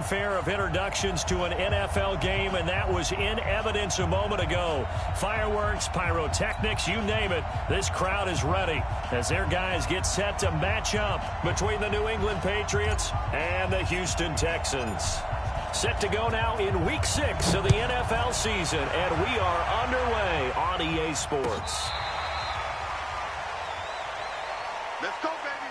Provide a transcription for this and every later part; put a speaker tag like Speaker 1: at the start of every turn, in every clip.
Speaker 1: fanfare of introductions to an NFL game, and that was in evidence a moment ago. Fireworks, pyrotechnics, you name it. This crowd is ready as their guys get set to match up between the New England Patriots and the Houston Texans. Set to go now in Week 6 of the NFL season, and we are underway on EA Sports.
Speaker 2: Let's go, baby.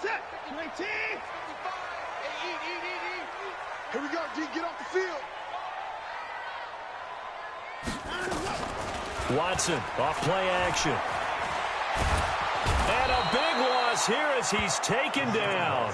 Speaker 3: Set. 19.
Speaker 2: Here we go, G. Get off the field.
Speaker 1: Watson off play action. And a big loss here as he's taken down.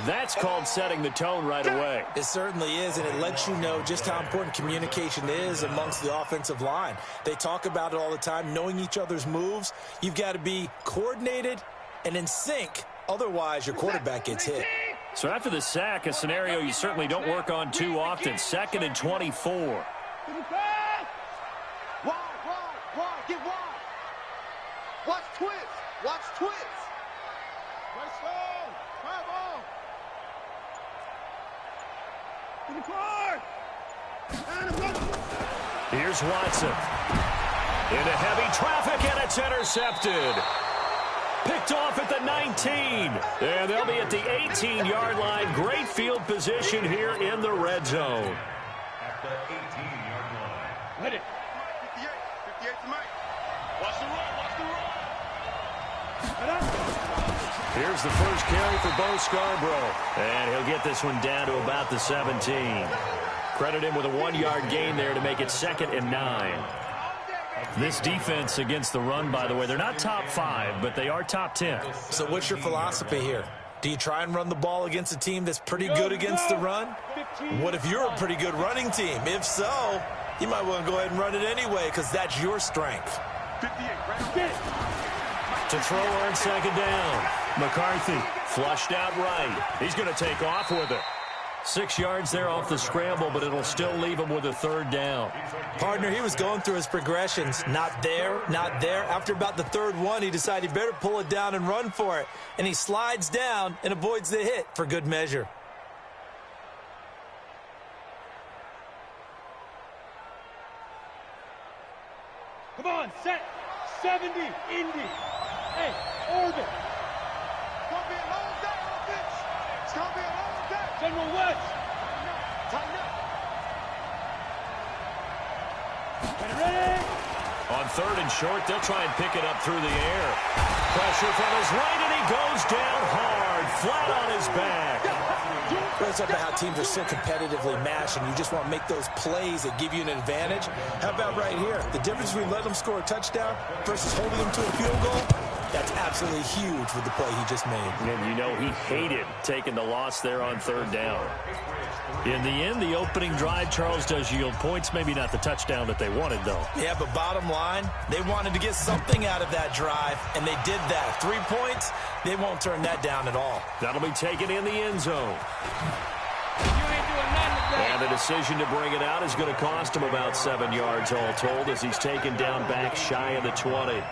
Speaker 1: That's called setting the tone right away.
Speaker 4: It certainly is, and it lets you know just how important communication is amongst the offensive line. They talk about it all the time, knowing each other's moves. You've got to be coordinated and in sync. Otherwise, your quarterback gets hit.
Speaker 1: So after the sack, a scenario you certainly don't work on too often. 2nd and 24.
Speaker 2: Wide, get wide. Watch twins. Watch twins.
Speaker 3: Let's go. Come on. To the car.
Speaker 1: Here's Watson. Into heavy traffic, and it's intercepted. Picked off at the 19. And they'll be at the 18-yard line. Great field position here in the red zone.
Speaker 5: At the 18-yard line.
Speaker 3: Hit it.
Speaker 2: 58 to Mike. Watch the run.
Speaker 1: Here's the first carry for Bo Scarborough. And he'll get this one down to about the 17. Credit him with a 1-yard gain there to make it 2nd and 9. This defense against the run, by the way, they're not top 5, but they are top 10.
Speaker 4: So what's your philosophy here? Do you try and run the ball against a team that's pretty good against the run? What if you're a pretty good running team? If so, you might want to go ahead and run it anyway because that's your strength.
Speaker 2: 58.
Speaker 1: To throw on 2nd down. McCarthy flushed out right. He's going to take off with it. 6 yards there off the scramble, but it'll still leave him with a 3rd down.
Speaker 4: Partner, he was going through his progressions. Not there, not there. After about the 3rd one, he decided he better pull it down and run for it. And he slides down and avoids the hit for good measure.
Speaker 3: Come on, set. 70. Indy. Hey, orbit.
Speaker 2: It's going to be a long day, offense. It's going to be a long day.
Speaker 3: General West.
Speaker 2: Tighten up.
Speaker 3: Get ready.
Speaker 1: On 3rd and short, they'll try and pick it up through the air. Pressure from his right, and he goes down hard, flat on his back.
Speaker 4: It's up to how teams are so competitively matched, and you just want to make those plays that give you an advantage. How about right here? The difference between letting them score a touchdown versus holding them to a field goal, that's absolutely huge with the play he just made.
Speaker 1: And you know he hated taking the loss there on 3rd down. In the end, the opening drive, Charles, does yield points. Maybe not the touchdown that they wanted, though.
Speaker 4: Yeah, but bottom line, they wanted to get something out of that drive, and they did that. 3 points, they won't turn that down at all.
Speaker 1: That'll be taken in the end zone. And the decision to bring it out is going to cost him about 7 yards all told as he's taken down back shy of the 20.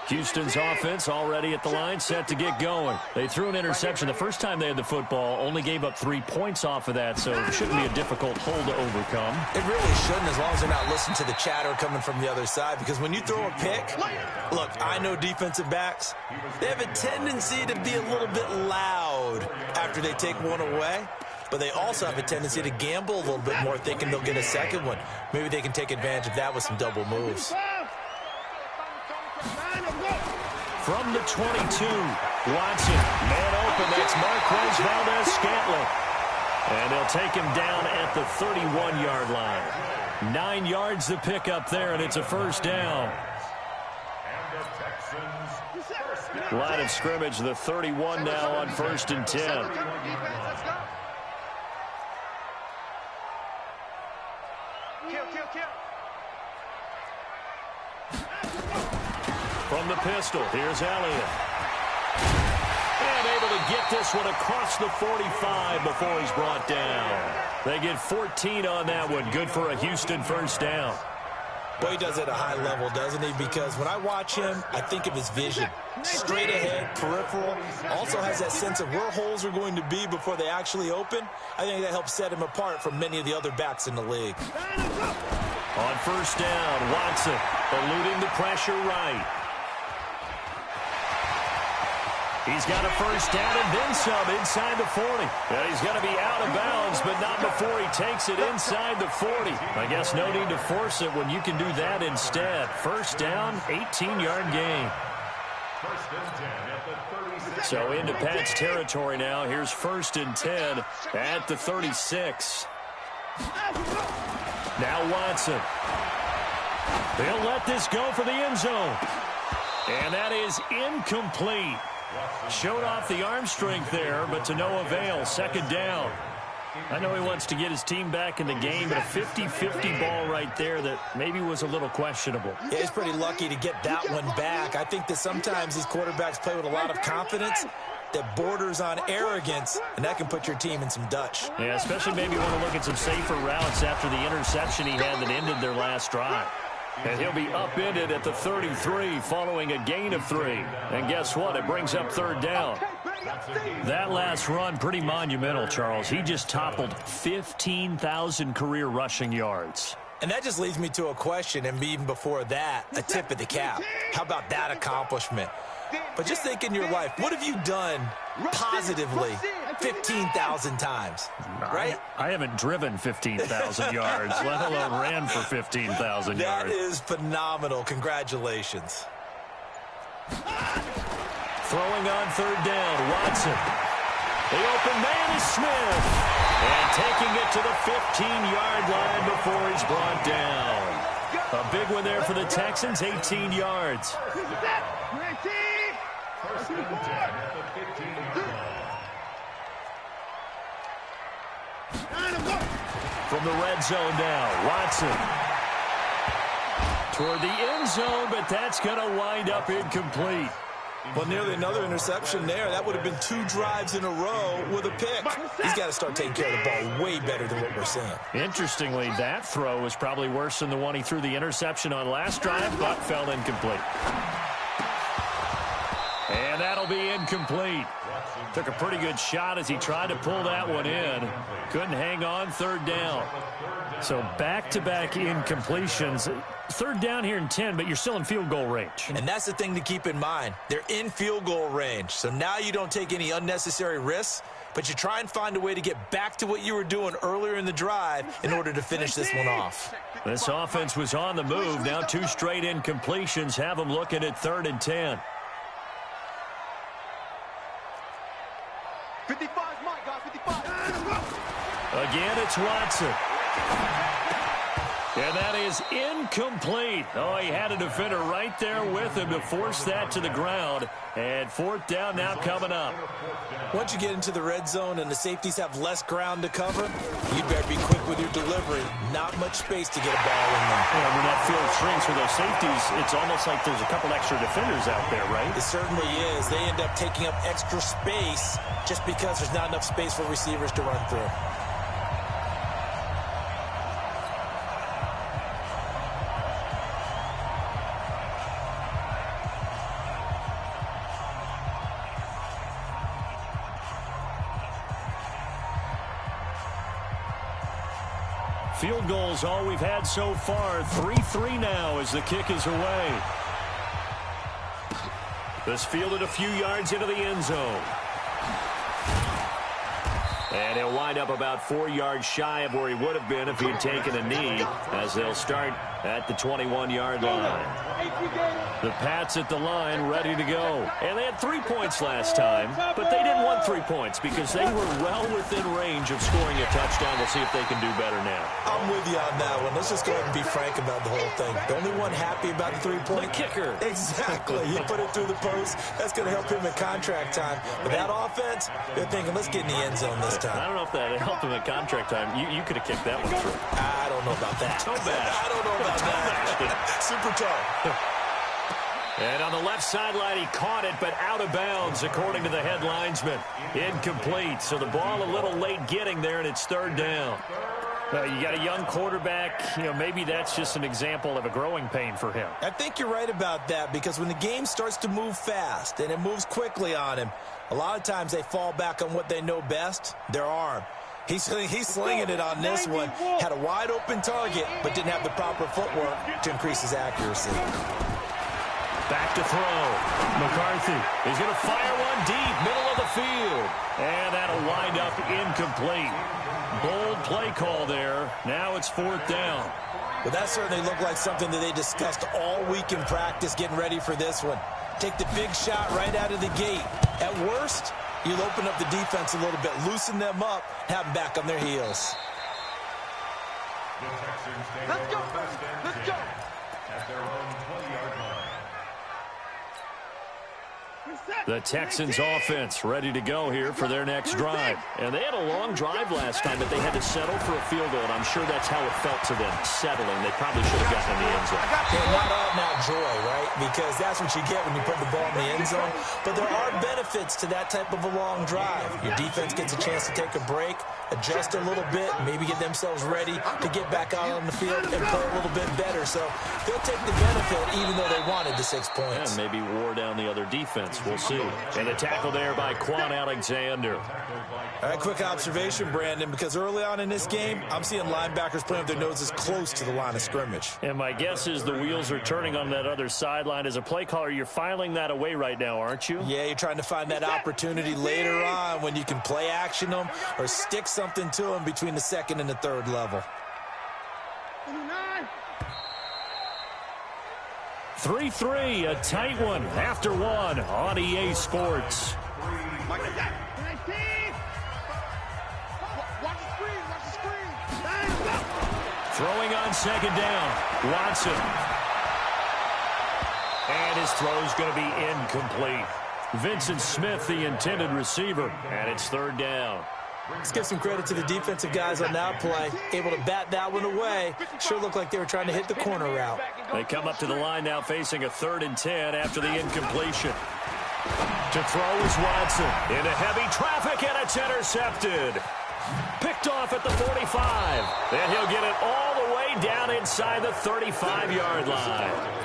Speaker 1: Houston's offense already at the line, set to get going. They threw an interception the first time they had the football, only gave up 3 points off of that, so it shouldn't be a difficult hole to overcome.
Speaker 4: It really shouldn't, as long as they're not listening to the chatter coming from the other side, because when you throw a pick, look, I know defensive backs, they have a tendency to be a little bit loud after they take one away. But they also have a tendency to gamble a little bit more, thinking they'll get a second one. Maybe they can take advantage of that with some double moves.
Speaker 1: From the 22, Watson, man open, that's Marquez Valdez-Scantling. And they'll take him down at the 31-yard line. 9 yards to pick up there, and it's a 1st down. Line of scrimmage, the 31 now on 1st and 10. From the pistol, here's Elliott. And able to get this one across the 45 before he's brought down. They get 14 on that one. Good for a Houston first down.
Speaker 4: Boy, he does it at a high level, doesn't he? Because when I watch him, I think of his vision. Straight ahead, peripheral. Also has that sense of where holes are going to be before they actually open. I think that helps set him apart from many of the other backs in the league.
Speaker 1: On first down, Watson eluding the pressure right. He's got a first down and then some inside the 40. Yeah, he's going to be out of bounds, but not before he takes it inside the 40. I guess no need to force it when you can do that instead. First down, 18-yard gain. So into Pat's territory now. Here's 1st and 10 at the 36. Now Watson. They'll let this go for the end zone. And that is incomplete. Showed off the arm strength there, but to no avail. 2nd down. I know he wants to get his team back in the game, but a 50-50 ball right there that maybe was a little questionable.
Speaker 4: Yeah, he's pretty lucky to get that one back. I think that sometimes these quarterbacks play with a lot of confidence that borders on arrogance, and that can put your team in some Dutch.
Speaker 1: Yeah, especially maybe want to look at some safer routes after the interception he had that ended their last drive. And he'll be upended at the 33 following a gain of 3. And guess what? It brings up 3rd down. That last run, pretty monumental, Charles. He just toppled 15,000 career rushing yards.
Speaker 4: And that just leads me to a question, and even before that, a tip of the cap. How about that accomplishment? But just think in your life, what have you done positively 15,000 times, right?
Speaker 1: I haven't driven 15,000 yards, let alone ran for 15,000 yards.
Speaker 4: That is phenomenal. Congratulations.
Speaker 1: Throwing on 3rd down, Watson. The open man is Smith. And taking it to the 15-yard line before he's brought down. A big one there for the Texans, 18 yards. From the red zone now, Watson. Toward the end zone, but that's going to wind up incomplete.
Speaker 4: Well, nearly another interception there. That would have been 2 drives in a row with a pick. He's got to start taking care of the ball way better than what we're seeing.
Speaker 1: Interestingly, that throw was probably worse than the one he threw the interception on last drive, but fell incomplete. And that'll be incomplete. Took a pretty good shot as he tried to pull that one in. Couldn't hang on. 3rd down. So back-to-back incompletions. 3rd down here in 10, but you're still in field goal range.
Speaker 4: And that's the thing to keep in mind. They're in field goal range. So now you don't take any unnecessary risks, but you try and find a way to get back to what you were doing earlier in the drive in order to finish this one off.
Speaker 1: This offense was on the move. Now 2 straight incompletions have them looking at 3rd and 10.
Speaker 2: 55, Mike, guys, 55.
Speaker 1: Again, it's Watson. And that is incomplete. Oh, he had a defender right there with him to force that to the ground. And 4th down now coming up.
Speaker 4: Once you get into the red zone and the safeties have less ground to cover, you better be quick with your delivery. Not much space to get a ball in there.
Speaker 1: Yeah, when that field shrinks with those safeties, it's almost like there's a couple extra defenders out there, right?
Speaker 4: It certainly is. They end up taking up extra space just because there's not enough space for receivers to run through.
Speaker 1: Field goals all we've had so far. 3-3 now as the kick is away. This fielded a few yards into the end zone. And he'll wind up about 4 yards shy of where he would have been if he had taken a knee, as they'll start at the 21-yard line. The Pats at the line ready to go. And they had 3 points last time, but they didn't want 3 points because they were well within range of scoring a touchdown. We'll see if they can do better now.
Speaker 4: I'm with you on that one. Let's just go ahead and be frank about the whole thing. The only one happy about the 3-point?
Speaker 1: The kicker.
Speaker 4: Exactly. He put it through the post. That's going to help him in contract time. But that offense, they're thinking, let's get in the end zone this time.
Speaker 1: I don't know if that helped him in contract time. You could have kicked that one through.
Speaker 4: I don't know about that.
Speaker 1: Toe bash.
Speaker 4: I don't know about that. Super toe.
Speaker 1: And on the left sideline, he caught it, but out of bounds, according to the head linesman. Incomplete. So the ball a little late getting there, and it's third down. You got a young quarterback. Maybe that's just an example of a growing pain for him.
Speaker 4: I think you're right about that, because when the game starts to move fast and it moves quickly on him, a lot of times they fall back on what they know best, their arm. He's slinging it on this one. Had a wide open target, but didn't have the proper footwork to increase his accuracy.
Speaker 1: Back to throw. McCarthy is going to fire one deep, middle of the field. And that'll wind up incomplete. Bold play call there. Now it's fourth down.
Speaker 4: Well, that certainly looked like something that they discussed all week in practice, getting ready for this one. Take the big shot right out of the gate. At worst, you'll open up the defense a little bit, loosen them up, have them back on their heels.
Speaker 2: Let's go. Let's go.
Speaker 5: At their own 20-yard line.
Speaker 1: The Texans offense ready to go here for their next drive. And they had a long drive last time, but they had to settle for a field goal, and I'm sure that's how it felt to them, settling. They probably should have gotten in the end zone.
Speaker 4: Yeah, not out and out joy, right? Because that's what you get when you put the ball in the end zone. But there are benefits to that type of a long drive. Your defense gets a chance to take a break, adjust a little bit, maybe get themselves ready to get back out on the field and play a little bit better. So they'll take the benefit even though they wanted the 6 points.
Speaker 1: And maybe wore down the other defense. We'll see. And the tackle there by Quan Alexander.
Speaker 4: All right, quick observation, Brandon, because early on in this game, I'm seeing linebackers playing with their noses close to the line of scrimmage.
Speaker 1: And my guess is the wheels are turning on that other sideline. As a play caller, you're filing that away right now, aren't you?
Speaker 4: Yeah, you're trying to find that opportunity later on when you can play action them or stick something to them between the second and the third level.
Speaker 1: 3-3, a tight one after one on EA Sports.
Speaker 2: Watch the screen.
Speaker 1: Throwing on second down, Watson. And his throw's going to be incomplete. Vincent Smith, the intended receiver, and it's third down.
Speaker 4: Let's give some credit to the defensive guys on that play. Able to bat that one away. Sure looked like they were trying to hit the corner route.
Speaker 1: They come up to the line now facing a 3rd and 10 after the incompletion. To throw is Watson. Into heavy traffic, and it's intercepted. Picked off at the 45. Then he'll get it all the way down inside the 35-yard line.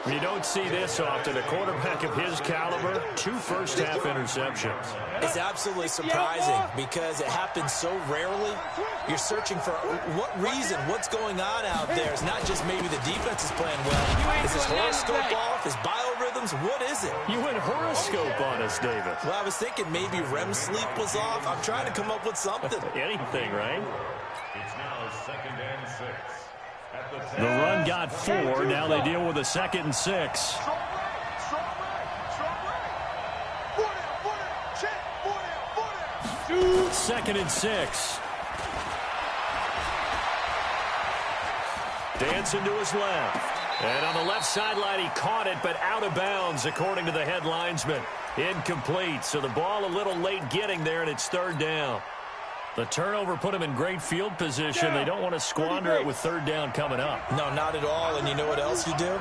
Speaker 1: You don't see this often. A quarterback of his caliber, 2 first-half interceptions.
Speaker 4: It's absolutely surprising because it happens so rarely. You're searching for what reason, what's going on out there. It's not just maybe the defense is playing well. Is his horoscope off? His biorhythms? What is it?
Speaker 1: You went horoscope on us, David.
Speaker 4: Well, I was thinking maybe REM sleep was off. I'm trying to come up with something.
Speaker 1: Anything, right?
Speaker 5: It's now 2nd and 6.
Speaker 1: The run got 4. Now they deal with a 2nd and 6. Second and 6. Dancing to his left. And on the left sideline, he caught it, but out of bounds, according to the head linesman. Incomplete. So the ball a little late getting there, and it's third down. The turnover put him in great field position. They don't want to squander it with third down coming up.
Speaker 4: No, not at all. And you know what else you do?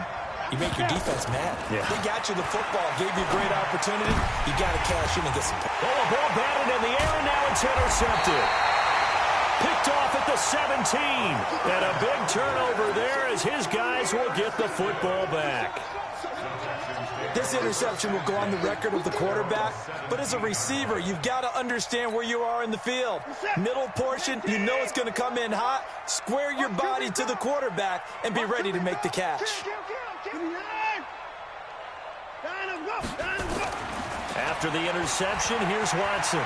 Speaker 4: You make your defense mad.
Speaker 1: Yeah.
Speaker 4: They got you the football, gave you a great opportunity. You got to cash in and get some.
Speaker 1: Oh, a ball batted in the air, and now it's intercepted. Picked off at the 17. And a big turnover there as his guys will get the football back.
Speaker 4: This interception will go on the record of the quarterback, but as a receiver, you've got to understand where you are in the field. Middle portion, you know it's going to come in hot. Square your body to the quarterback and be ready to make the catch.
Speaker 1: After the interception, here's Watson.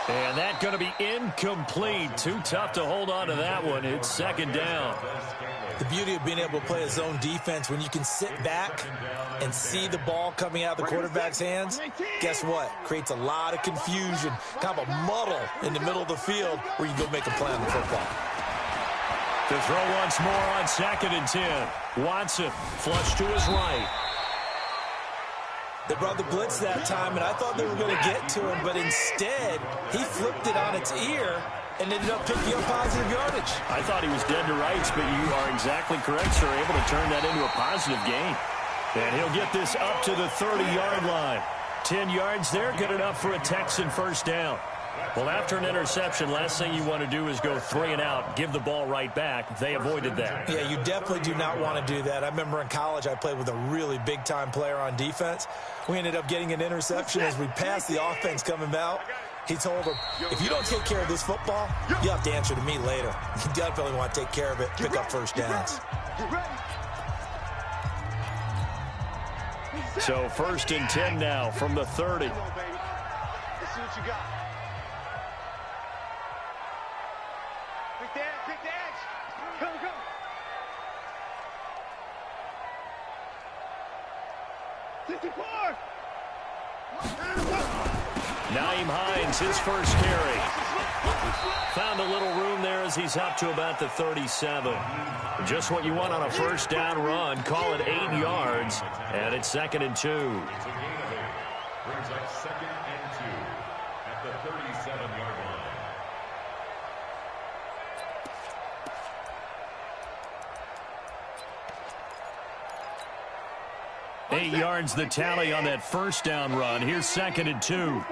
Speaker 1: And that's going to be incomplete. Too tough to hold on to that one. It's second down.
Speaker 4: The beauty of being able to play a zone defense, when you can sit back and see the ball coming out of the quarterback's hands, guess what? Creates a lot of confusion, kind of a muddle in the middle of the field where you go make a play on the football.
Speaker 1: To throw once more on 2nd and 10. Watson flush to his right.
Speaker 4: They brought the blitz that time, and I thought they were going to get to him, but instead, he flipped it on its ear and ended up picking up positive yardage.
Speaker 1: I thought he was dead to rights, but you are exactly correct, sir. Able to turn that into a positive gain. And he'll get this up to the 30-yard line. 10 yards there, good enough for a Texan first down. Well, after an interception, last thing you want to do is go 3 and out, give the ball right back. They avoided that.
Speaker 4: Yeah, you definitely do not want to do that. I remember in college I played with a really big-time player on defense. We ended up getting an interception as we passed the offense coming out. He told him, if you don't take care of this football, you'll have to answer to me later. You definitely want to take care of it, pick up first downs.
Speaker 1: So 1st and 10 now from the 30.
Speaker 2: Let's see what you got. Quick dance. Come.
Speaker 1: Naeem Hines, his first carry. Found a little room there as he's up to about the 37. Just what you want on a first down run. Call it 8 yards, and it's 2nd and 2.
Speaker 5: It's a gain of 8. Brings up 2nd and 2 at the 37-yard line.
Speaker 1: 8 yards the tally on that first down run. Here's 2nd and 2.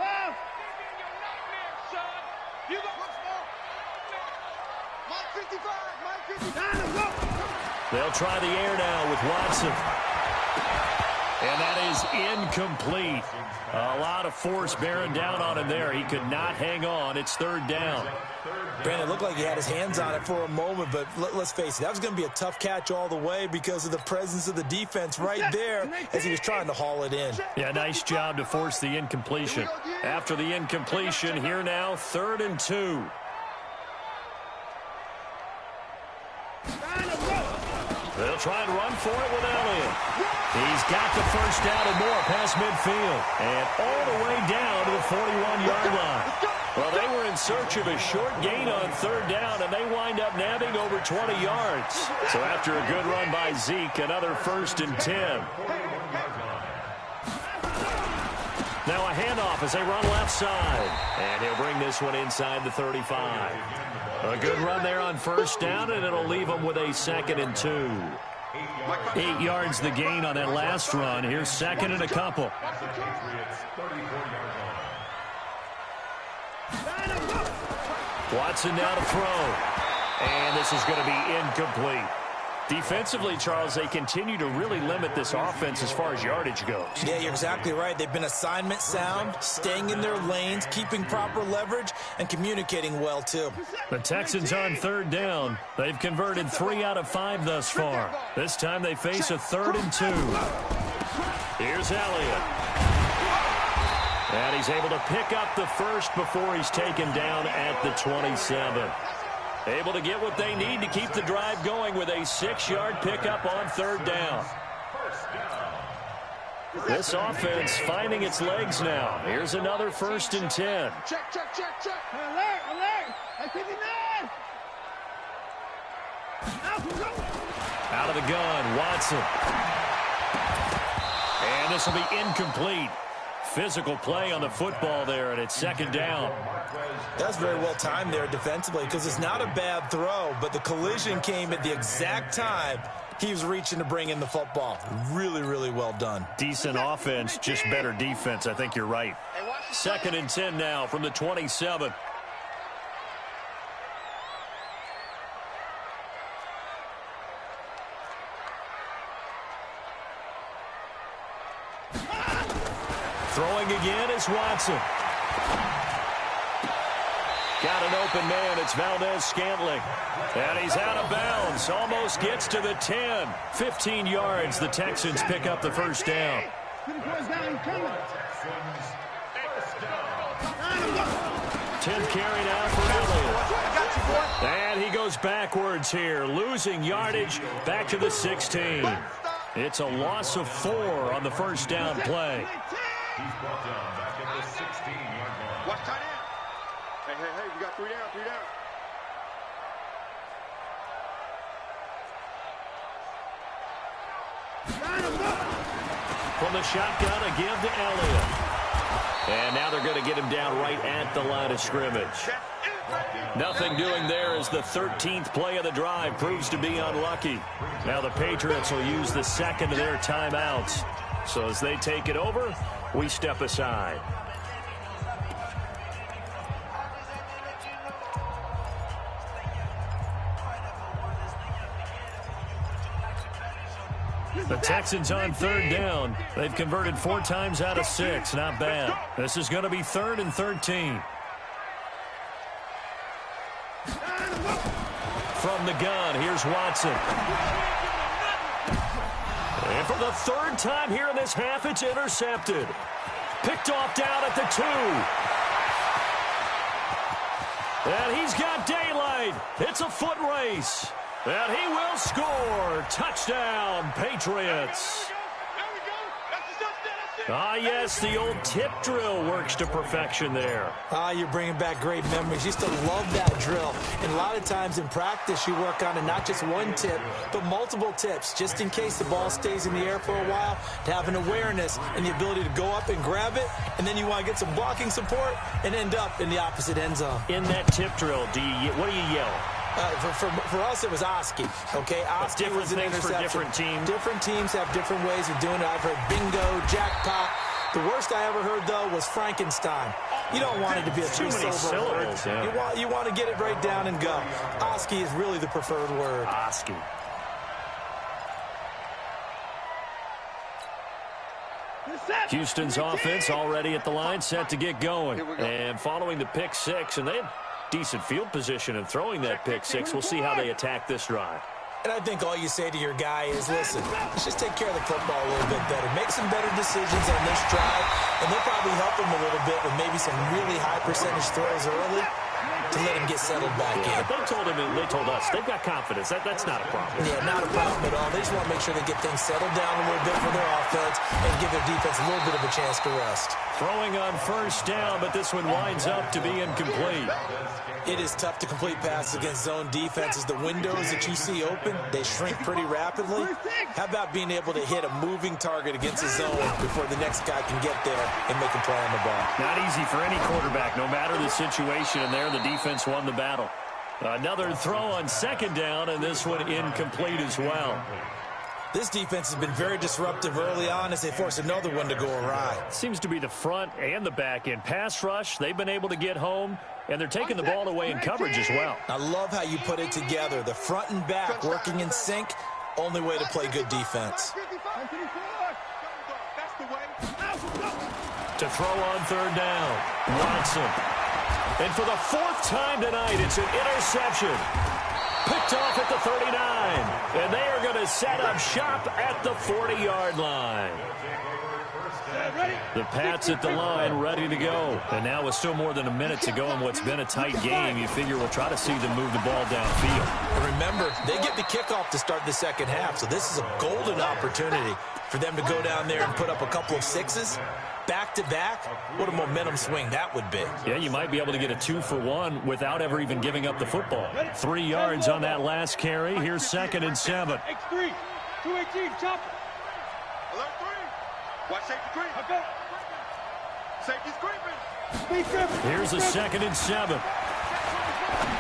Speaker 1: They'll try the air now with Watson. And that is incomplete. A lot of force bearing down on him there. He could not hang on. It's 3rd down.
Speaker 4: Brandon, it looked like he had his hands on it for a moment, but let's face it, that was going to be a tough catch all the way because of the presence of the defense right there as he was trying to haul it in.
Speaker 1: Yeah, nice job to force the incompletion. After the incompletion, here now, 3rd and 2. They'll try and run for it with Elliott. He's got the first down and more past midfield. And all the way down to the 41-yard line. Well, they were in search of a short gain on 3rd down, and they wind up nabbing over 20 yards. So after a good run by Zeke, another 1st and 10. Now a handoff as they run left side. And he'll bring this one inside the 35. A good run there on 1st down, and it'll leave them with a 2nd and 2. 8 yards the gain on that last run. Here's 2nd and a couple. Watson now to throw. And this is going to be incomplete. Defensively, Charles, they continue to really limit this offense as far as yardage goes.
Speaker 4: Yeah, you're exactly right. They've been assignment sound, staying in their lanes, keeping proper leverage, and communicating well, too.
Speaker 1: The Texans on 3rd down. They've converted 3 out of 5 thus far. This time they face a 3rd and 2. Here's Elliott. And he's able to pick up the first before he's taken down at the 27. Able to get what they need to keep the drive going with a 6-yard pickup on 3rd down. This offense finding its legs now. Here's another 1st and 10.
Speaker 2: Check.
Speaker 3: Alert! At 59!
Speaker 1: Out of the gun, Watson. And this will be incomplete. Physical play on the football there, and it's 2nd down.
Speaker 4: That's very well timed there defensively because it's not a bad throw, but the collision came at the exact time he was reaching to bring in the football. Really, really well done.
Speaker 1: Decent offense, just better defense. I think you're right. 2nd and 10 now from the 27. Throwing again is Watson. Got an open man. It's Valdez-Scantling. And he's out of bounds. Almost gets to the 10. 15 yards. The Texans pick up the first down. 10th carry now for Elliott. And he goes backwards here, losing yardage back to the 16. It's a loss of 4 on the first down play.
Speaker 5: He's brought down back at the 16-yard line.
Speaker 2: Watch tight end. Hey, we got 3 down, 3 down.
Speaker 1: From the shotgun, a give to Elliott. And now they're going to get him down right at the line of scrimmage. Nothing doing there as the 13th play of the drive proves to be unlucky. Now the Patriots will use the second of their timeouts. So as they take it over, we step aside. The Texans on third down. They've converted 4 times out of 6. Not bad. This is going to be 3rd and 13. From the gun, here's Watson. And for the 3rd time here in this half, it's intercepted. Picked off down at the 2. And he's got daylight. It's a foot race. And he will score. Touchdown, Patriots. Ah, yes, the old tip drill works to perfection there.
Speaker 4: Ah, you're bringing back great memories. Used to love that drill. And a lot of times in practice, you work on it, not just one tip, but multiple tips, just in case the ball stays in the air for a while, to have an awareness and the ability to go up and grab it, and then you want to get some blocking support and end up in the opposite end zone.
Speaker 1: In that tip drill, what do you yell?
Speaker 4: For us, it was Oski. Okay, Oski was an interception.
Speaker 1: For different teams.
Speaker 4: Different teams have different ways of doing it. I've heard bingo, jackpot. The worst I ever heard, though, was Frankenstein. You don't want it to be a three-syllable word. Yeah. You want to get it right down and go. Oski is really the preferred word.
Speaker 1: Oski. Houston's offense already at the line, set to get going. And following the pick 6, and they have decent field position in throwing that pick 6. We'll see how they attack this drive.
Speaker 4: And I think all you say to your guy is, listen, let's just take care of the football a little bit better. Make some better decisions on this drive, and they'll probably help him a little bit with maybe some really high percentage throws early to let him get settled back in.
Speaker 1: They told us they've got confidence. That's not a problem.
Speaker 4: Yeah, not a problem at all. They just want to make sure they get things settled down a little bit for their offense and give their defense a little bit of a chance to rest.
Speaker 1: Throwing on first down, but this one winds up to be incomplete.
Speaker 4: It is tough to complete passes against zone defenses. The windows that you see open, they shrink pretty rapidly. How about being able to hit a moving target against a zone before the next guy can get there and make a play on the ball?
Speaker 1: Not easy for any quarterback, no matter the situation. And there, the defense won the battle. Another throw on second down, and this one incomplete as well.
Speaker 4: This defense has been very disruptive early on as they force another one to go awry.
Speaker 1: Seems to be the front and the back end. Pass rush, they've been able to get home, and they're taking the ball away in coverage as well.
Speaker 4: I love how you put it together. The front and back working in sync, only way to play good defense.
Speaker 1: To throw on third down, Watson. And for the 4th time tonight, it's an interception. Picked off at the 39. And they are going to set up shop at the 40-yard line. The Pats at the line, ready to go. And now with still more than a minute to go in what's been a tight game, you figure we'll try to see them move the ball downfield.
Speaker 4: And remember, they get the kickoff to start the second half, so this is a golden opportunity for them to go down there and put up a couple of 6s. Back-to-back, what a momentum swing that would be.
Speaker 1: Yeah, you might be able to get a 2-for-1 without ever even giving up the football. 3 yards on that last carry. Here's 2nd and 7.
Speaker 3: X3, 218, chop.
Speaker 2: Alert 3. Watch safety creep.
Speaker 3: Okay.
Speaker 2: Safety's creeping.
Speaker 1: Here's a 2nd and 7.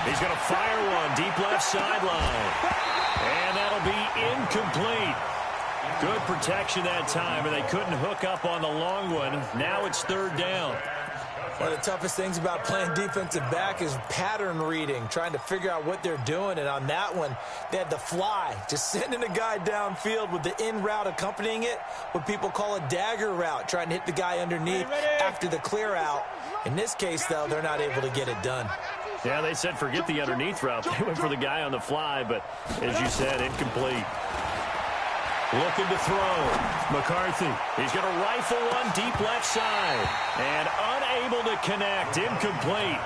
Speaker 1: He's going to fire one deep left sideline. And that'll be incomplete. Good protection that time, and they couldn't hook up on the long one. Now it's 3rd down.
Speaker 4: One of the toughest things about playing defensive back is pattern reading, trying to figure out what they're doing. And on that one, they had to fly, just sending a guy downfield with the in route accompanying it, what people call a dagger route, trying to hit the guy underneath after the clear out. In this case, though, they're not able to get it done.
Speaker 1: Yeah, they said forget the underneath route. They went for the guy on the fly, but as you said, incomplete. Looking to throw. McCarthy. He's going to rifle one deep left side. And unable to connect. Incomplete.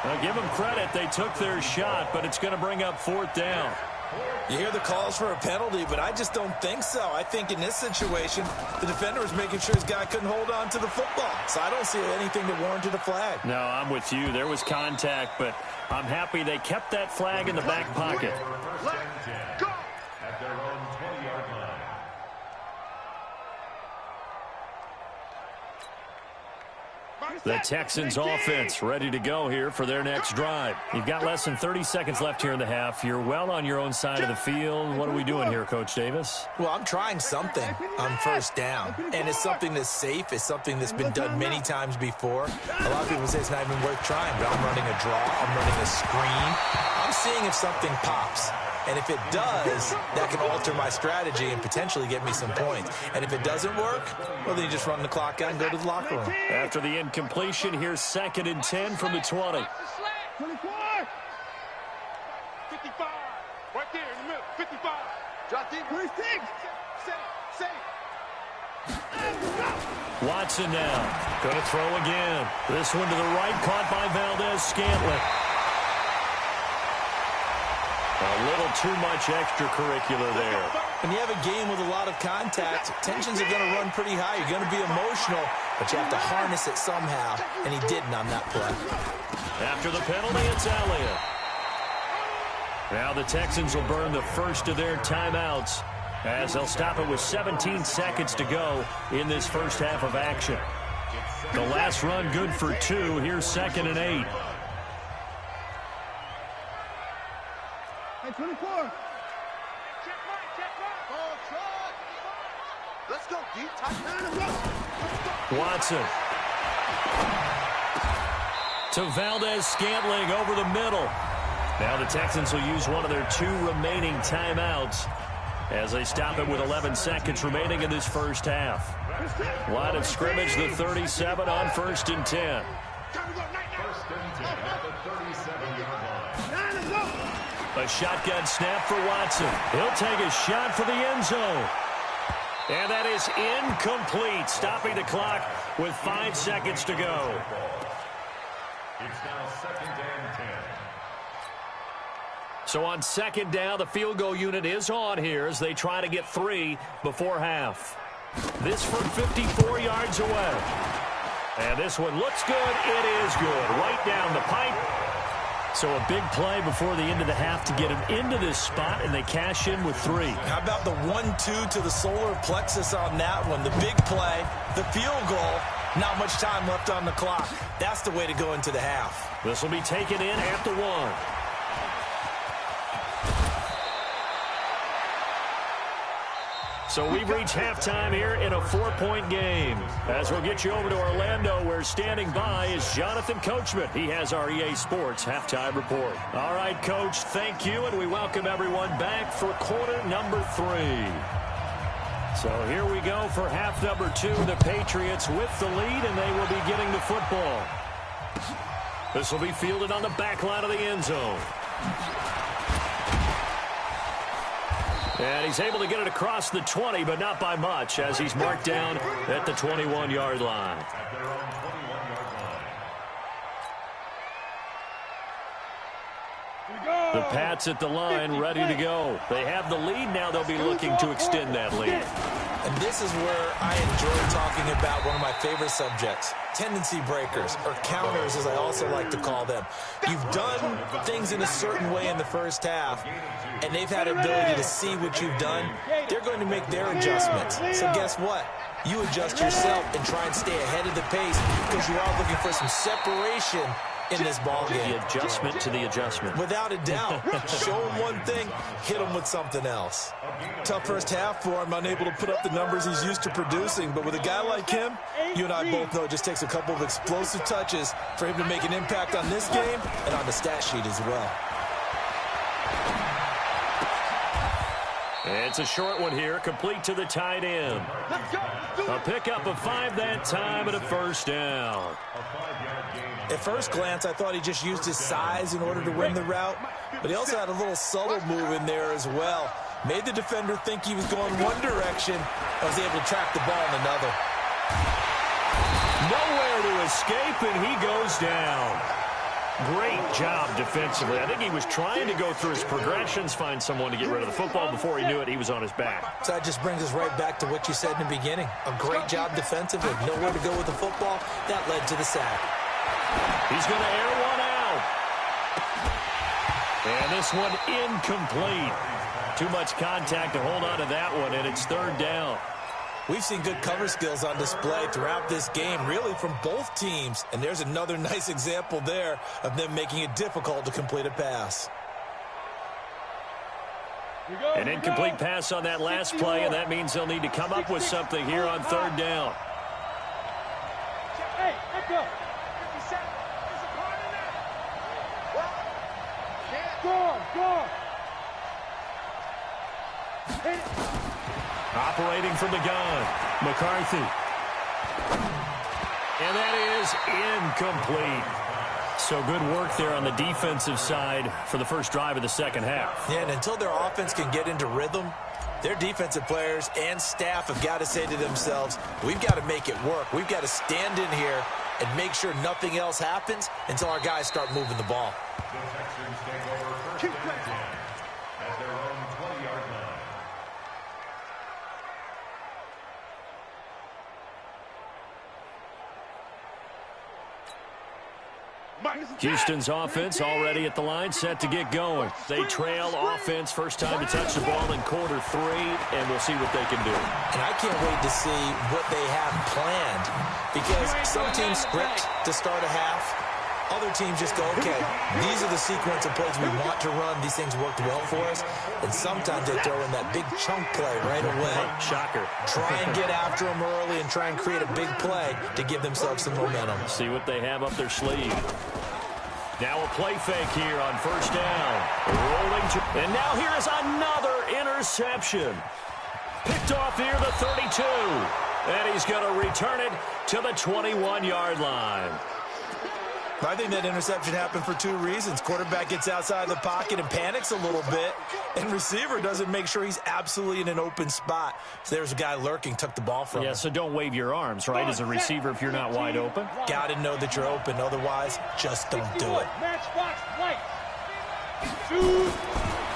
Speaker 1: Now, give them credit. They took their shot, but it's going to bring up 4th down.
Speaker 4: You hear the calls for a penalty, but I just don't think so. I think in this situation, the defender was making sure his guy couldn't hold on to the football. So I don't see anything that warranted a flag.
Speaker 1: No, I'm with you. There was contact, but I'm happy they kept that flag in the back pocket.
Speaker 2: Let's go.
Speaker 5: At their own 20-yard line.
Speaker 1: The Texans offense ready to go here for their next drive. You've got less than 30 seconds left here in the half. You're well on your own side of the field. What are we doing here, Coach Davis?
Speaker 4: Well, I'm trying something on first down, and it's something that's safe. It's something that's been done many times before. A lot of people say it's not even worth trying, but I'm running a draw. I'm running a screen. I'm seeing if something pops. And if it does, that can alter my strategy and potentially get me some points. And if it doesn't work, well, then you just run the clock out and go to the locker room.
Speaker 1: After the incompletion, here's 2nd and 10 from the 20.
Speaker 2: 24. 55. Right there in the middle. 55. Drop deep. 26. Safe.
Speaker 1: Watson now. Going to throw again. This one to the right, caught by Valdez-Scantling. A little too much extracurricular there.
Speaker 4: When you have a game with a lot of contact, tensions are going to run pretty high. You're going to be emotional, but you have to harness it somehow, and he didn't on that play.
Speaker 1: After the penalty, it's Elliott. Now the Texans will burn the first of their timeouts as they'll stop it with 17 seconds to go in this first half of action. The last run good for 2. Here's 2nd and 8.
Speaker 2: Hey, 24. Check right. Oh, try. Let's go deep.
Speaker 1: Watson. To Valdez-Scantling over the middle. Now the Texans will use one of their 2 remaining timeouts as they stop it with 11 seconds remaining in this first half. Line of scrimmage, the 37 on 1st and 10.
Speaker 5: First and 10 at the 37-yard line.
Speaker 1: A shotgun snap for Watson. He'll take a shot for the end zone. And that is incomplete, stopping the clock with 5 seconds to go.
Speaker 5: It's now 2nd and 10.
Speaker 1: So on 2nd down, the field goal unit is on here as they try to get 3 before half. This from 54 yards away. And this one looks good. It is good. Right down the pipe. So a big play before the end of the half to get him into this spot, and they cash in with 3.
Speaker 4: How about the 1-2 to the solar plexus on that one? The big play, the field goal, not much time left on the clock. That's the way to go into the half.
Speaker 1: This will be taken in at the 1. So we've reached halftime here in a 4-point game. As we'll get you over to Orlando, where standing by is Jonathan Coachman. He has our EA Sports halftime report. All right, Coach, thank you, and we welcome everyone back for quarter number 3. So here we go for half number 2. The Patriots with the lead, and they will be getting the football. This will be fielded on the back line of the end zone. And he's able to get it across the 20, but not by much, as he's marked down at the 21-yard line.
Speaker 5: At their own 21-yard line.
Speaker 1: The Pats at the line, ready to go. They have the lead now. They'll be looking to extend that lead.
Speaker 4: And this is where I enjoy talking about one of my favorite subjects, tendency breakers, or counters, as I also like to call them. You've done things in a certain way in the first half, and they've had an ability to see what you've done. They're going to make their adjustments. So guess what? You adjust yourself and try and stay ahead of the pace because you are looking for some separation in this ball game.
Speaker 1: The adjustment to the adjustment.
Speaker 4: Without a doubt. Show him one thing, hit him with something else. Tough first half for him, unable to put up the numbers he's used to producing. But with a guy like him, you and I both know it just takes a couple of explosive touches for him to make an impact on this game and on the stat sheet as well.
Speaker 1: It's a short one here, complete to the tight end. A pickup of 5 that time and a first down.
Speaker 4: At first glance, I thought he just used his size in order to win the route, but he also had a little subtle move in there as well. Made the defender think he was going one direction, and was able to track the ball in another.
Speaker 1: Nowhere to escape, and he goes down. Great job defensively. I think he was trying to go through his progressions, find someone to get rid of the football. Before he knew it, he was on his back.
Speaker 4: So that just brings us right back to what you said in the beginning. A great job defensively, nowhere to go with the football. That led to the sack.
Speaker 1: He's going to air one out. And this one incomplete. Too much contact to hold on to that one, and it's 3rd down.
Speaker 4: We've seen good cover skills on display throughout this game, really from both teams. And there's another nice example there of them making it difficult to complete a pass.
Speaker 1: An incomplete pass on that last play, and that means they'll need to come up with something here on third down.
Speaker 3: Hey, let go. Go.
Speaker 1: Operating from the gun, McCarthy. And that is incomplete. So good work there on the defensive side for the first drive of the second half.
Speaker 4: Yeah, and until their offense can get into rhythm, their defensive players and staff have got to say to themselves, we've got to make it work. We've got to stand in here and make sure nothing else happens until our guys start moving the ball.
Speaker 5: The Texans take over first and 10 at their own 20-yard line.
Speaker 1: Houston's offense already at the line, set to get going. They trail offense, first time to touch the ball in quarter 3, and we'll see what they can do.
Speaker 4: And I can't wait to see what they have planned, because some teams script to start a half. Other teams just go, okay, these are the sequence of plays we want to run. These things worked well for us. And sometimes they throw in that big chunk play right away.
Speaker 1: Shocker.
Speaker 4: Try and get after them early and try and create a big play to give themselves some momentum.
Speaker 1: See what they have up their sleeve. Now a play fake here on first down. Rolling to, and now here is another interception. Picked off near the 32. And he's going to return it to the 21-yard line.
Speaker 4: I think that interception happened for 2 reasons. Quarterback gets outside the pocket and panics a little bit, and receiver doesn't make sure he's absolutely in an open spot. So there's a guy lurking, took the ball from him.
Speaker 1: Yeah, so don't wave your arms, right, as a receiver if you're not wide open.
Speaker 4: Got to know that you're open. Otherwise, just don't do it.
Speaker 3: Matchbox white.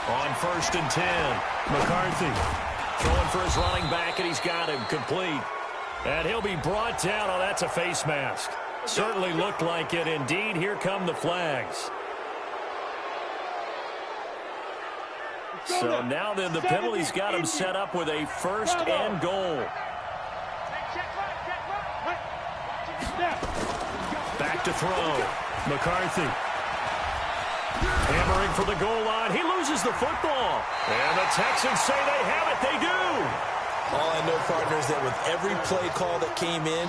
Speaker 1: On first and 10, McCarthy throwing for his running back, and he's got him complete. And he'll be brought down. Oh, that's a face mask. Certainly looked like it. Indeed, here come the flags. So now then the penalty's got him set up with a first and goal. Back to throw. McCarthy. Hammering for the goal line. He loses the football. And the Texans say they have it. They do.
Speaker 4: All I know, partners, that with every play call that came in,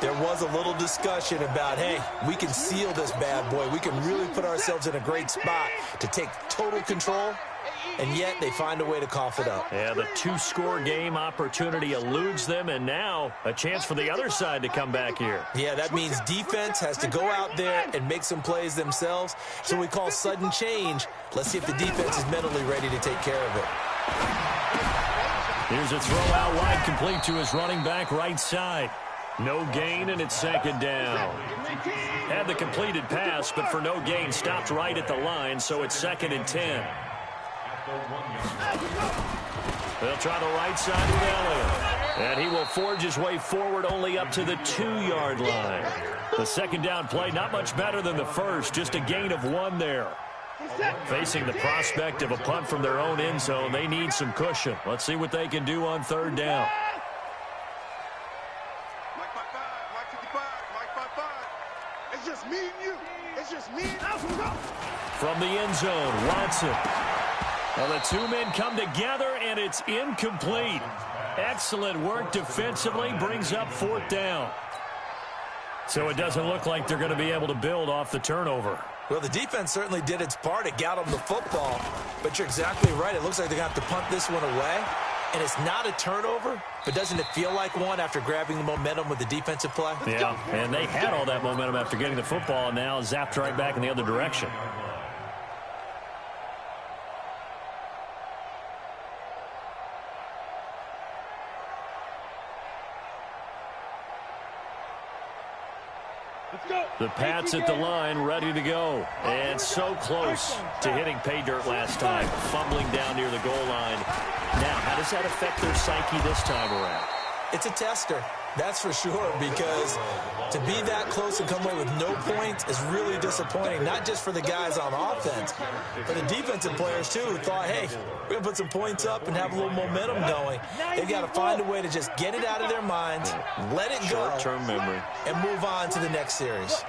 Speaker 4: there was a little discussion about, hey, we can seal this bad boy. We can really put ourselves in a great spot to take total control, and yet they find a way to cough it up.
Speaker 1: Yeah, the 2-score game opportunity eludes them, and now a chance for the other side to come back here.
Speaker 4: Yeah, that means defense has to go out there and make some plays themselves. So we call sudden change. Let's see if the defense is mentally ready to take care of it.
Speaker 1: Here's a throw out wide, complete to his running back right side. No gain, and it's second down. Had the completed pass, but for no gain, stopped right at the line, so it's second and 10. They'll try the right side with Elliott. And he will forge his way forward only up to the 2-yard line. The second down play, not much better than the first, just a gain of 1 there. Facing the prospect of a punt from their own end zone, they need some cushion. Let's see what they can do on third down.
Speaker 2: It's just me and you. It's just me and you.
Speaker 1: From the end zone, Watson. Well, the 2 men come together, and it's incomplete. Excellent work defensively, brings up fourth down. So it doesn't look like they're going to be able to build off the turnover.
Speaker 4: Well, the defense certainly did its part. It got them the football. But you're exactly right. It looks like they're going to have to punt this one away. And it's not a turnover, but doesn't it feel like one after grabbing the momentum with the defensive play?
Speaker 1: Yeah, and they had all that momentum after getting the football, and now zapped right back in the other direction. The Pats at the line, ready to go. And so close to hitting pay dirt last time, fumbling down near the goal line. Now, how does that affect their psyche this time around?
Speaker 4: It's a tester. That's for sure, because to be that close and come away with no points is really disappointing, not just for the guys on offense, but the defensive players, too, who thought, hey, we're going to put some points up and have a little momentum going. They've got to find a way to just get it out of their minds, let it go,
Speaker 1: short-term memory,
Speaker 4: and move on to the next series.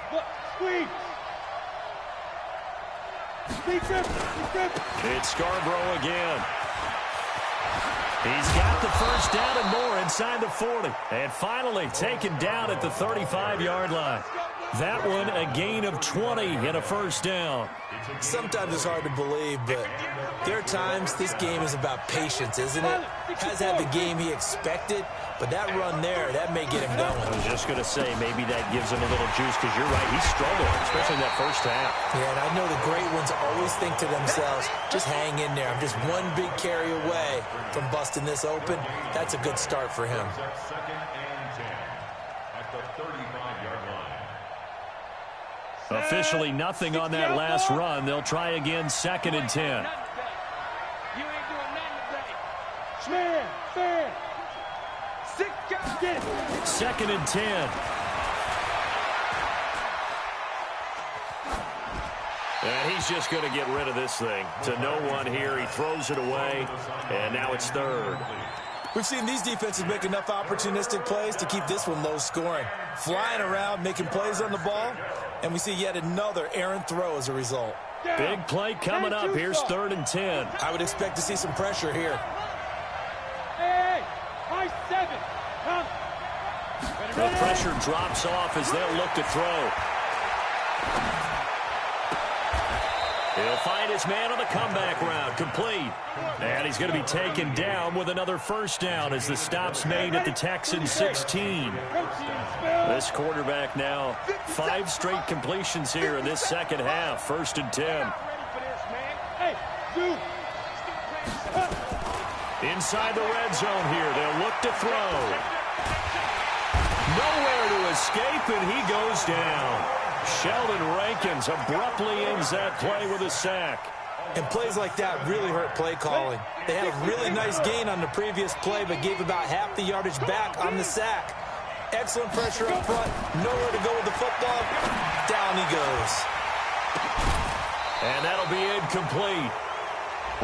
Speaker 1: It's Scarborough again. He's got the first down and more inside the 40. And finally taken down at the 35-yard line. That one a gain of 20 and a first down.
Speaker 4: Sometimes it's hard to believe, but there are times this game is about patience, isn't it? Has had the game he expected, but that run there, that may get him going.
Speaker 1: I was just going to say, maybe that gives him a little juice, because you're right, he struggled, especially in that first half. Yeah, and I know the great ones always think to themselves, just hang in there. I'm just one big carry away from busting this open. That's a good start for him.
Speaker 5: Second and 10 at the 35-yard line.
Speaker 1: Officially nothing on that last run. They'll try again, second and 10.
Speaker 3: You ain't doing nothing today. Fair.
Speaker 1: Second and 10. And he's just going to get rid of this thing. To no one here. He throws it away, and now it's third.
Speaker 4: We've seen these defenses make enough opportunistic plays to keep this one low scoring. Flying around, making plays on the ball, and we see yet another errant throw as a result.
Speaker 1: Big play coming up. Here's third and 10.
Speaker 4: I would expect to see some pressure here.
Speaker 3: Hey, high 7. Come.
Speaker 1: The pressure drops off as they'll look to throw. He'll find his man on the comeback route. Complete. And he's going to be taken down with another first down as the stop's made at the Texans 16. This quarterback now 5 straight completions here in this second half. First and 10. Inside the red zone here. They'll look to throw. Nowhere to escape, and he goes down. Sheldon Rankins abruptly ends that play with a sack.
Speaker 4: And plays like that really hurt play calling. They had a really nice gain on the previous play, but gave about half the yardage back on the sack. Excellent pressure up front. Nowhere to go with the football. Down he goes.
Speaker 1: And that'll be incomplete.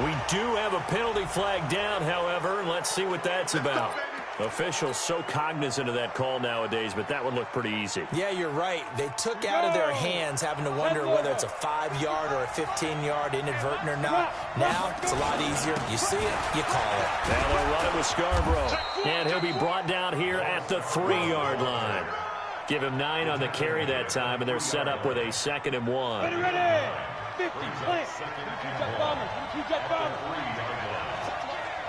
Speaker 1: We do have a penalty flag down, however, and let's see what that's about. Officials so cognizant of that call nowadays, but that one looked pretty easy.
Speaker 4: Yeah, you're right. They took out of their hands having to wonder whether it's a 5-yard or a 15-yard inadvertent or not. Now, it's a lot easier. You see it, you call it.
Speaker 1: Now they'll run it with Scarborough. And he'll be brought down here at the 3-yard line. Give him 9 on the carry that time, and they're set up with a 2nd and 1.
Speaker 3: Ready. 50, plant. Two-jet bombers.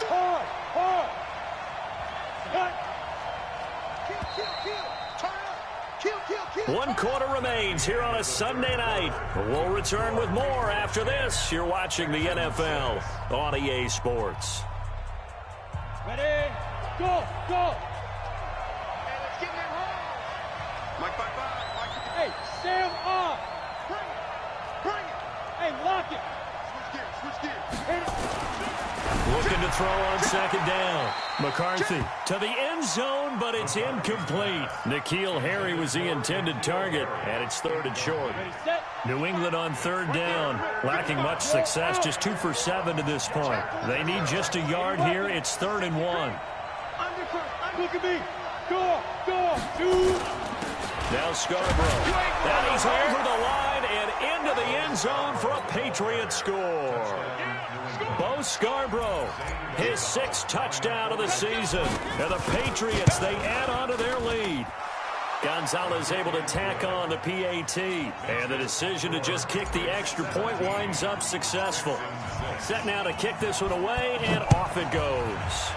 Speaker 3: Hard.
Speaker 2: Kill.
Speaker 1: 1 quarter remains here on a Sunday night. We'll return with more after this. You're watching the NFL on EA Sports.
Speaker 3: Ready, go.
Speaker 2: Hey, let's get that home. Mike, bye.
Speaker 3: Hey, Sam off.
Speaker 2: Bring it.
Speaker 3: Hey, lock it.
Speaker 2: Switch gears.
Speaker 1: Looking to throw on second down. McCarthy to the end zone, but it's incomplete. N'Keal Harry was the intended target, and it's 3rd and short. New England on 3rd down, lacking much success, just 2 for 7 to this point. They need just a yard here. It's 3rd and 1.
Speaker 3: Look at me. Go. 2.
Speaker 1: Now Scarborough. And he's over the line and into the end zone for a Patriot score. Bo Scarborough, his 6th touchdown of the season. And the Patriots, they add on to their lead. Gonzalez able to tack on the PAT. And the decision to just kick the extra point winds up successful. Set now to kick this one away, and off it goes.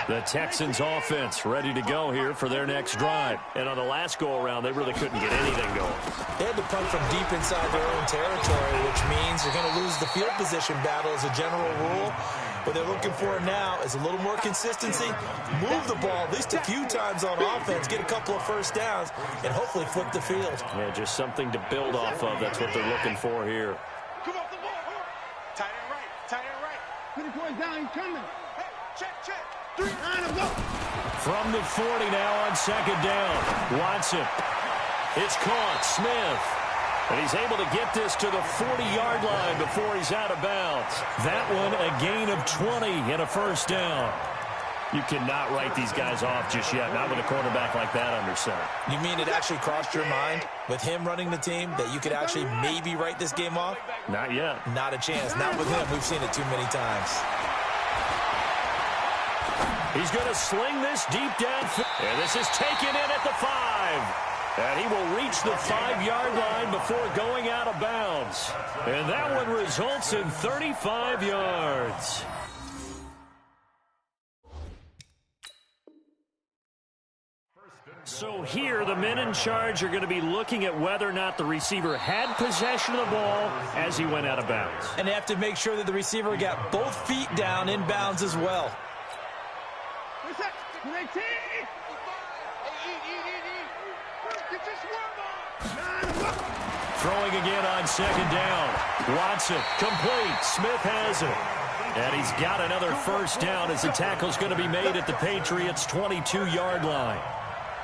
Speaker 1: The Texans offense ready to go here for their next drive. And on the last go-around, they really couldn't get anything going.
Speaker 4: They had to punt from deep inside their own territory, which means you're going to lose the field position battle as a general rule. What they're looking for now is a little more consistency, move the ball at least a few times on offense, get a couple of first downs, and hopefully flip the field.
Speaker 1: Yeah, just something to build off of. That's what they're looking for here.
Speaker 2: Come off the ball. Tight end right. Tight end right.
Speaker 3: Put it going down. He's coming.
Speaker 2: Hey, check, check. 3. Line him up.
Speaker 1: From the 40 now on second down. Watson. It's caught. Smith. And he's able to get this to the 40-yard line before he's out of bounds. That one a gain of 20 and a first down. You cannot write these guys off just yet, not with a quarterback like that under center.
Speaker 4: You mean it actually crossed your mind with him running the team that you could actually maybe write this game off?
Speaker 1: Not yet.
Speaker 4: Not a chance. Not with him. We've seen it too many times.
Speaker 1: He's going to sling this deep downfield. And this is taken in at the 5. And he will reach the 5-yard line before going out of bounds. And that one results in 35 yards. So here, the men in charge are going to be looking at whether or not the receiver had possession of the ball as he went out of bounds.
Speaker 4: And they have to make sure that the receiver got both feet down in bounds as well.
Speaker 1: Throwing again on second down. Watson, complete. Smith has it. And he's got another first down as the tackle's going to be made at the Patriots' 22-yard line.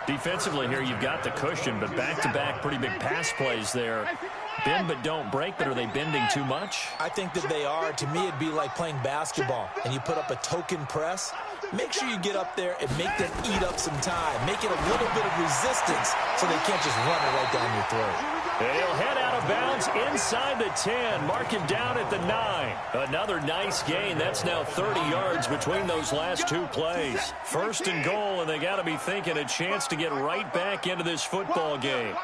Speaker 1: Defensively here, you've got the cushion, but back-to-back pretty big pass plays there. Bend but don't break, but are they bending too much?
Speaker 4: I think that they are. To me, it'd be like playing basketball, and you put up a token press. Make sure you get up there and make them eat up some time. Make it a little bit of resistance so they can't just run it right down your throat.
Speaker 1: And he'll head out of bounds inside the 10. Mark him down at the 9. Another nice gain. That's now 30 yards between those last two plays. First and goal, and they got to be thinking a chance to get right back into this football game.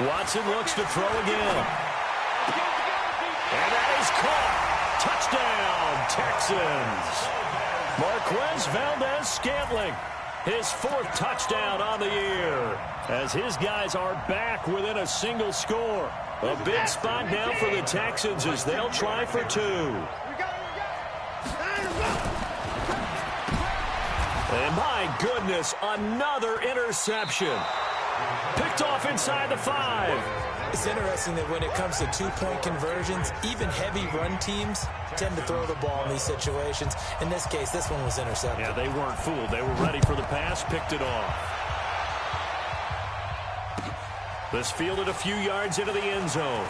Speaker 1: Watson looks to throw again. And that is caught. Touchdown, Texans. Marquez Valdez-Scantling, his 4th touchdown on the year, as his guys are back within a single score. A big spot now for the Texans as they'll try for 2. And my goodness, another interception. Picked off inside the 5.
Speaker 4: It's interesting that when it comes to two-point conversions, even heavy run teams tend to throw the ball in these situations. In this case, this one was intercepted.
Speaker 1: Yeah, they weren't fooled. They were ready for the pass, picked it off. This fielded a few yards into the end zone.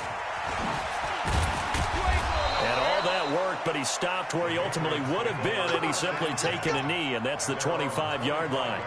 Speaker 1: And all that worked, but he stopped where he ultimately would have been, and he's simply taken a knee, and that's the 25-yard line.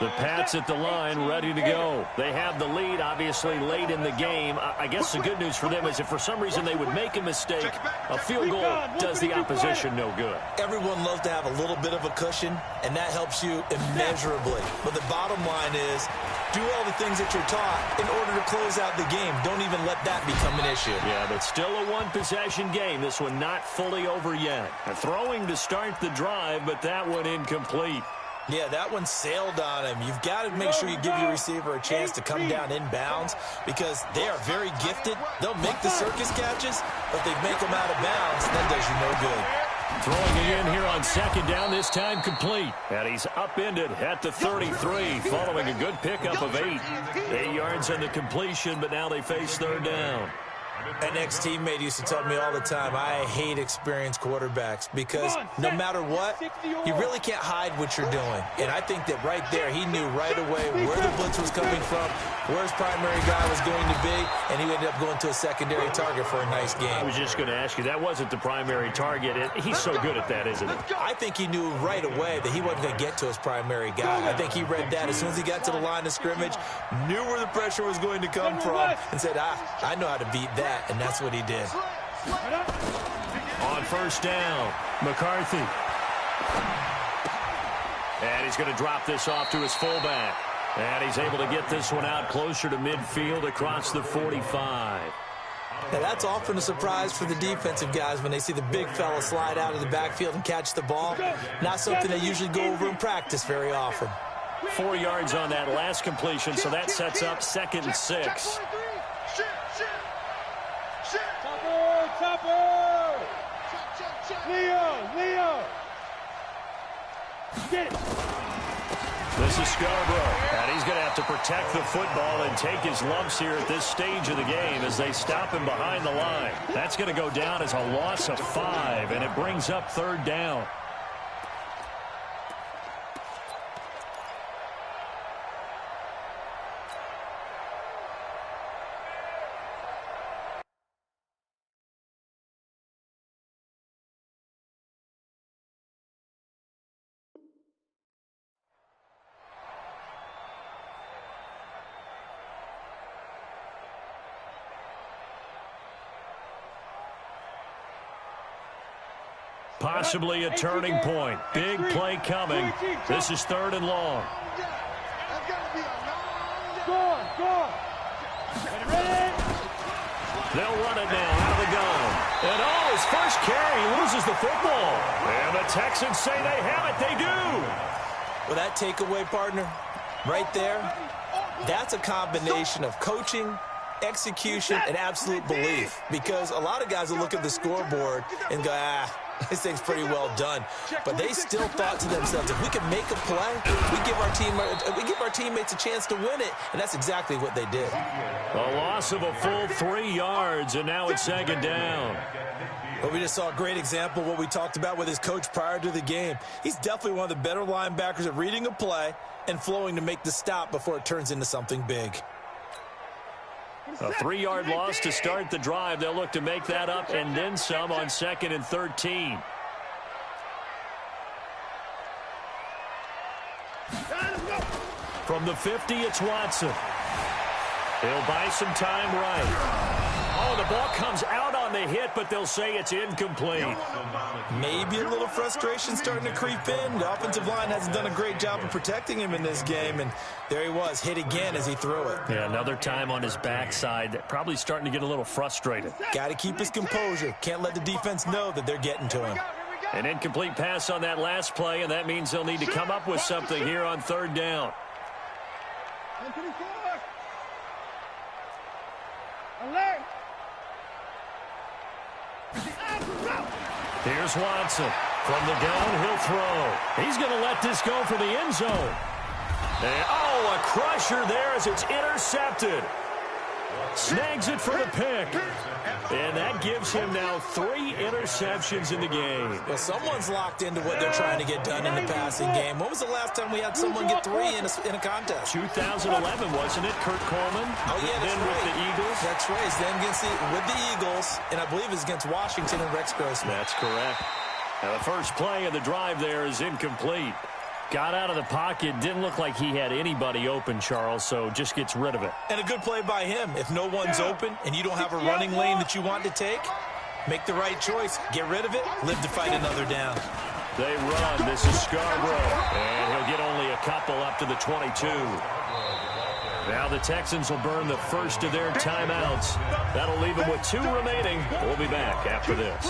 Speaker 1: The Pats at the line, ready to go. They have the lead, obviously, late in the game. I guess the good news for them is if for some reason they would make a mistake, a field goal does the opposition no good.
Speaker 4: Everyone loves to have a little bit of a cushion, and that helps you immeasurably. But the bottom line is, do all the things that you're taught in order to close out the game. Don't even let that become an issue.
Speaker 1: Yeah, but still a one-possession game. This one not fully over yet. Throwing to start the drive, but that one incomplete.
Speaker 4: Yeah, that one sailed on him. You've got to make sure you give your receiver a chance to come down in bounds because they are very gifted. They'll make the circus catches, but they make them out of bounds. That does you no good.
Speaker 1: Throwing again here on second down, this time complete. And he's upended at the 33, following a good pickup of 8. 8 yards on the completion, but now they face third down.
Speaker 4: An ex-teammate used to tell me all the time, I hate experienced quarterbacks because no matter what, you really can't hide what you're doing. And I think that right there, he knew right away where the blitz was coming from, where his primary guy was going to be, and he ended up going to a secondary target for a nice game.
Speaker 1: I was just going to ask you, that wasn't the primary target. He's so good at that, isn't he?
Speaker 4: I think he knew right away that he wasn't going to get to his primary guy. I think he read that as soon as he got to the line of scrimmage, knew where the pressure was going to come from, and said, I know how to beat that. And that's what he did.
Speaker 1: On first down, McCarthy. And he's going to drop this off to his fullback. And he's able to get this one out closer to midfield across the 45.
Speaker 4: Now that's often a surprise for the defensive guys when they see the big fella slide out of the backfield and catch the ball. Not something they usually go over in practice very often.
Speaker 1: 4 yards on that last completion, so that sets up 2nd and 6.
Speaker 3: Topper! Leo. Get it.
Speaker 1: This is Scarborough, and he's going to have to protect the football and take his lumps here at this stage of the game as they stop him behind the line. That's going to go down as a loss of 5, and it brings up 3rd down. Possibly a turning point. Big play coming. This is 3rd and long.
Speaker 3: Go. Ready?
Speaker 1: They'll run it now out of the gun. And his first carry, he loses the football. And the Texans say they have it. They do.
Speaker 4: Well, that takeaway, partner, right there, that's a combination of coaching, execution, and absolute belief. Because a lot of guys will look at the scoreboard and go, this thing's pretty well done. But they still thought to themselves, if we can make a play, we give our teammates a chance to win it. And that's exactly what they did.
Speaker 1: A loss of a full 3 yards, and now it's 2nd down.
Speaker 4: Well, we just saw a great example of what we talked about with his coach prior to the game. He's definitely one of the better linebackers at reading a play and flowing to make the stop before it turns into something big.
Speaker 1: A 3-yard loss to start the drive. They'll look to make that up and then some on 2nd and 13. From the 50, it's Watson. He'll buy some time right. Oh, the ball comes out on the hit, but they'll say it's incomplete.
Speaker 4: Maybe a little frustration starting to creep in. The offensive line hasn't done a great job of protecting him in this game, and there he was, hit again as he threw it.
Speaker 1: Yeah, another time on his backside, probably starting to get a little frustrated.
Speaker 4: Got to keep his composure. Can't let the defense know that they're getting to him.
Speaker 1: An incomplete pass on that last play, and that means they'll need to come up with something here on 3rd down.
Speaker 3: Alert.
Speaker 1: Here's Watson. From the gun, he'll throw. He's going to let this go for the end zone. And, a crusher there as it's intercepted. Snags it for the pick. And that gives him now 3 interceptions in the game.
Speaker 4: Well, someone's locked into what they're trying to get done in the passing game. When was the last time we had someone get 3 in a contest?
Speaker 1: 2011, wasn't it? Kurt Coleman?
Speaker 4: Oh, yeah, that's
Speaker 1: then
Speaker 4: right.
Speaker 1: With the Eagles?
Speaker 4: That's right. Then with the Eagles, and I believe it's against Washington and Rex Grossman.
Speaker 1: That's correct. Now, the first play of the drive there is incomplete. Got out of the pocket. Didn't look like he had anybody open, Charles, so just gets rid of it.
Speaker 4: And a good play by him. If no one's open and you don't have a running lane that you want to take, make the right choice. Get rid of it. Live to fight another down.
Speaker 1: They run. This is Scarborough. And he'll get only a couple up to the 22. Now the Texans will burn the first of their timeouts. That'll leave them with 2 remaining. We'll be back after this.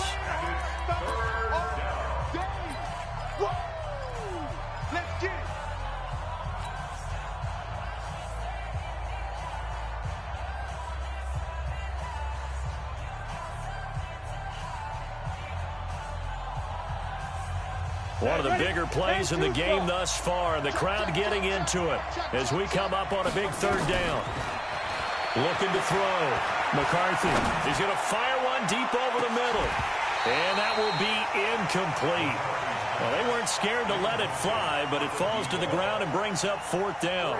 Speaker 1: One of the bigger plays in the game thus far, and the crowd getting into it as we come up on a big 3rd down. Looking to throw. McCarthy is going to fire one deep over the middle, and that will be incomplete. Well, they weren't scared to let it fly, but it falls to the ground and brings up 4th down.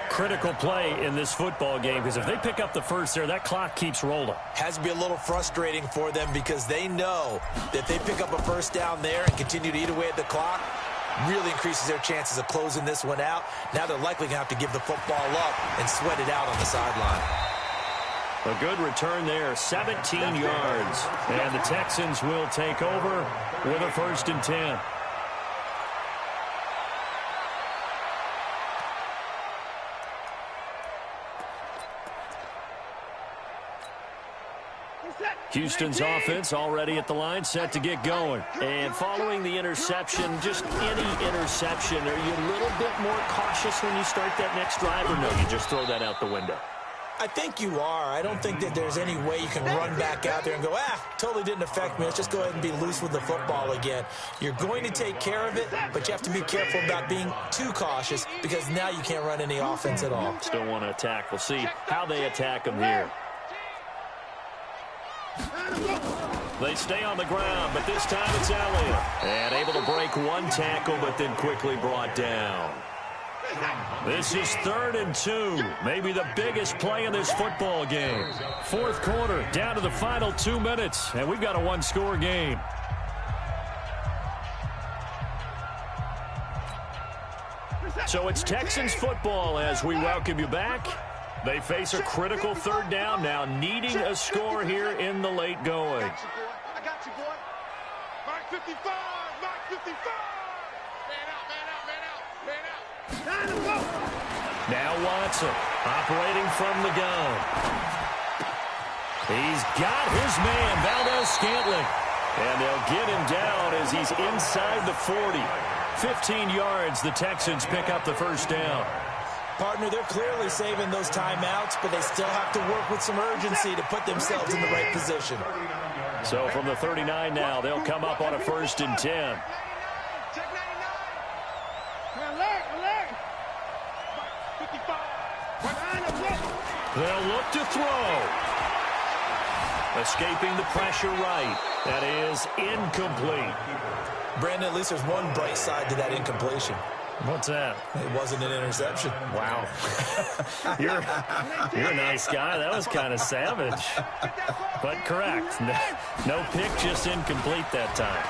Speaker 1: Critical play in this football game, because if they pick up the first there, that clock keeps rolling.
Speaker 4: Has to be a little frustrating for them because they know that they pick up a first down there and continue to eat away at the clock, really increases their chances of closing this one out. Now they're likely going to have to give the football up and sweat it out on the sideline.
Speaker 1: A good return there, 17 yards. And the Texans will take over with a 1st and 10. Houston's offense already at the line, set to get going. And following the interception, just any interception, are you a little bit more cautious when you start that next drive, or no, you just throw that out the window?
Speaker 4: I think you are. I don't think that there's any way you can run back out there and go, totally didn't affect me. Let's just go ahead and be loose with the football again. You're going to take care of it, but you have to be careful about being too cautious because now you can't run any offense at all.
Speaker 1: Still want to attack. We'll see how they attack them here. They stay on the ground, but this time it's Elliott. And able to break one tackle, but then quickly brought down. This is 3rd and 2. Maybe the biggest play in this football game. 4th quarter, down to the final 2 minutes, and we've got a one-score game. So it's Texans football as we welcome you back. They face a critical 3rd down now, needing a score here in the late going.
Speaker 2: I got you, boy. Mark 55, Mark 55. Man out, man out, man out, man out.
Speaker 1: Now Watson operating from the gun. He's got his man, Valdez-Scantling. And they'll get him down as he's inside the 40. 15 yards, the Texans pick up the 1st down.
Speaker 4: Partner, they're clearly saving those timeouts, but they still have to work with some urgency to put themselves in the right position.
Speaker 1: So from the 39 now, they'll come up on a 1st and 10. They'll look to throw. Escaping the pressure right. That is incomplete.
Speaker 4: Brandon, at least there's one bright side to that incompletion.
Speaker 1: What's that?
Speaker 4: It wasn't an interception.
Speaker 1: Wow. You're a nice guy. That was kind of savage. But correct. No pick, just incomplete that time.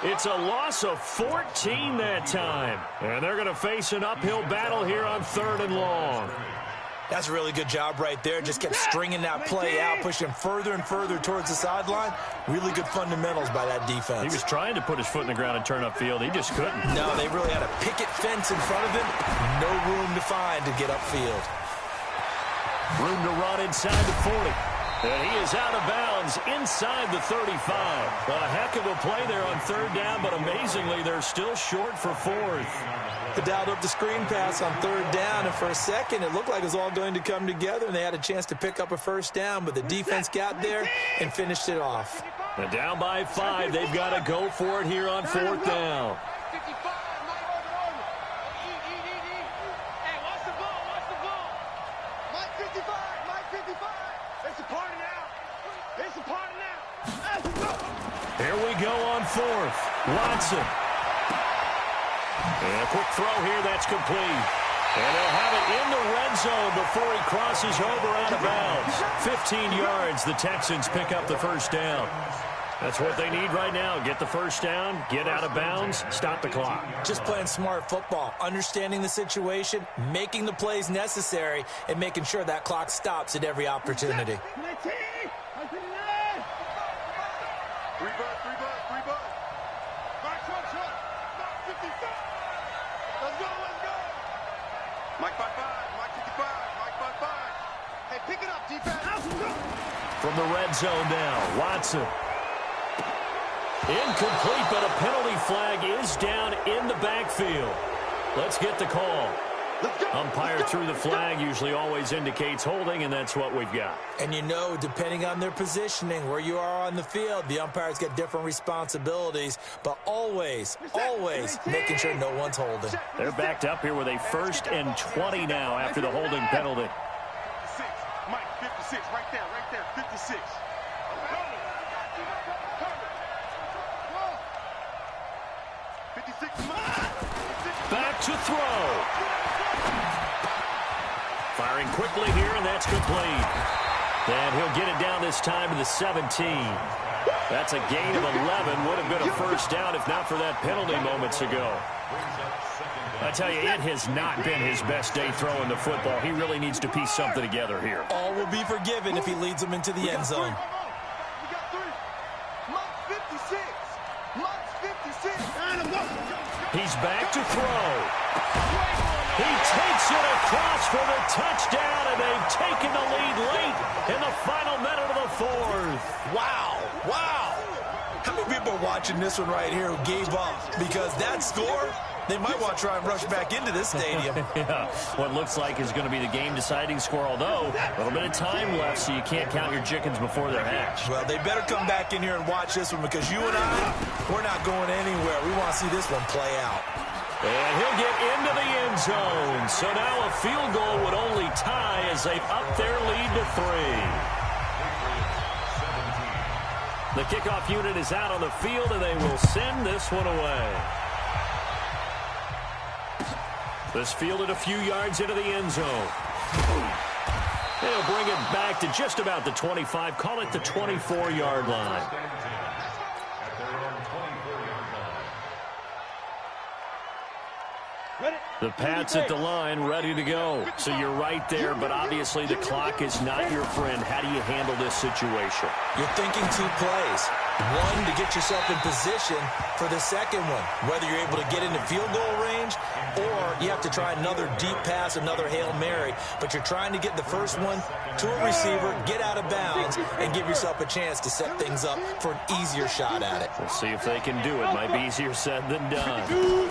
Speaker 1: It's a loss of 14 that time. And they're going to face an uphill battle here on 3rd and long.
Speaker 4: That's a really good job right there. Just kept stringing that play out, pushing him further and further towards the sideline. Really good fundamentals by that defense.
Speaker 1: He was trying to put his foot in the ground and turn upfield. He just couldn't.
Speaker 4: No, they really had a picket fence in front of him. No room to find to get upfield.
Speaker 1: Room to run inside the 40. And he is out of bounds inside the 35. A heck of a play there on 3rd down, but amazingly, they're still short for 4th.
Speaker 4: They dialed up the screen pass on 3rd down, and for a second, it looked like it was all going to come together, and they had a chance to pick up a 1st down, but the defense got there and finished it off.
Speaker 1: And down by 5, they've got to go for it here on 4th down. Here we go on 4th. Watson. And a quick throw here, that's complete. And they'll have it in the red zone before he crosses over out of bounds. 15 yards, the Texans pick up the 1st down. That's what they need right now. Get the 1st down, get out of bounds, stop the clock.
Speaker 4: Just playing smart football, understanding the situation, making the plays necessary, and making sure that clock stops at every opportunity.
Speaker 2: Mike 55, Mike 55, Mike 55. Hey, pick it up, defense.
Speaker 1: From the red zone now, Watson. Incomplete, but a penalty flag is down in the backfield. Let's get the call. Umpire threw the flag, usually always indicates holding, and that's what we've got.
Speaker 4: And you know, depending on their positioning, where you are on the field, the umpires get different responsibilities, but always making sure no one's holding.
Speaker 1: They're backed up here with a 1st and 20 now after the holding penalty.
Speaker 2: 56, Mike, 56, right there, 56.
Speaker 1: Back to throw. Firing quickly here, and that's complete. And he'll get it down this time to the 17. That's a gain of 11. Would have been a 1st down if not for that penalty moments ago. I tell you, it has not been his best day throwing the football. He really needs to piece something together here.
Speaker 4: All will be forgiven if he leads them into the end zone.
Speaker 1: He's back to throw. He takes it across for the touchdown, and they've taken the lead late in the final minute of the 4th.
Speaker 4: Wow. How many people are watching this one right here who gave up? Because that score, They might want to try and rush back into this stadium.
Speaker 1: Yeah, what looks like is going to be the game-deciding score, although a little bit of time left, so you can't count your chickens before they're hatched.
Speaker 4: Well, they better come back in here and watch this one, because you and I, we're not going anywhere. We want to see this one play out.
Speaker 1: And he'll get into the end zone. So now a field goal would only tie as they've upped their lead to 3. The kickoff unit is out on the field, and they will send this one away. This fielded a few yards into the end zone. They'll bring it back to just about the 25. Call it the 24-yard line. The Pats at the line, ready to go. So you're right there, but obviously the clock is not your friend. How do you handle this situation?
Speaker 4: You're thinking 2 plays. One, to get yourself in position for the second one, whether you're able to get into field goal range or you have to try another deep pass, another Hail Mary. But you're trying to get the first one to a receiver, get out of bounds, and give yourself a chance to set things up for an easier shot at it.
Speaker 1: We'll see if they can do it. Might be easier said than done.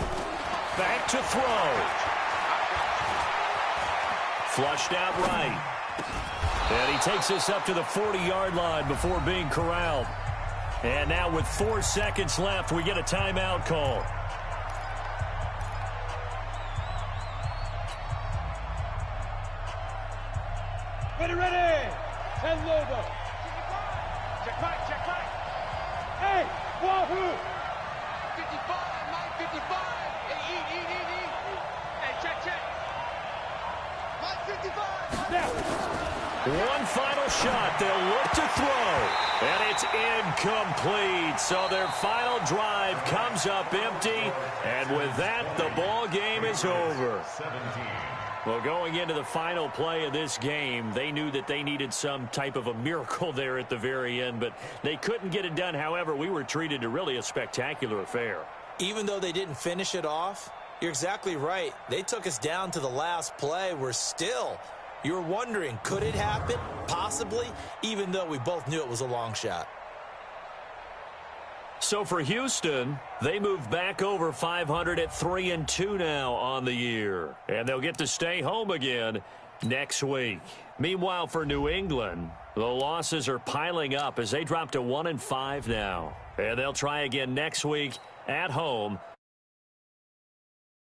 Speaker 1: Back to throw. Flushed out right. And he takes us up to the 40-yard line before being corralled. And now with 4 seconds left, we get a timeout call.
Speaker 3: Ready. 10 logo.
Speaker 2: Check back.
Speaker 3: Hey, wahoo!
Speaker 2: 55, 955. Hey, eat. Hey, check. 955.
Speaker 3: Now.
Speaker 1: One final shot. They'll look to throw. And it's incomplete. So their final drive comes up empty. And with that, the ball game is over.
Speaker 5: 17.
Speaker 1: Well, going into the final play of this game, they knew that they needed some type of a miracle there at the very end, but they couldn't get it done. However, we were treated to really a spectacular affair.
Speaker 4: Even though they didn't finish it off, you're exactly right. They took us down to the last play. We're still, you're wondering, could it happen? Possibly, even though we both knew it was a long shot.
Speaker 1: So for Houston, they move back over 500 at 3-2 now on the year. And they'll get to stay home again next week. Meanwhile, for New England, the losses are piling up as they drop to 1-5 now. And they'll try again next week at home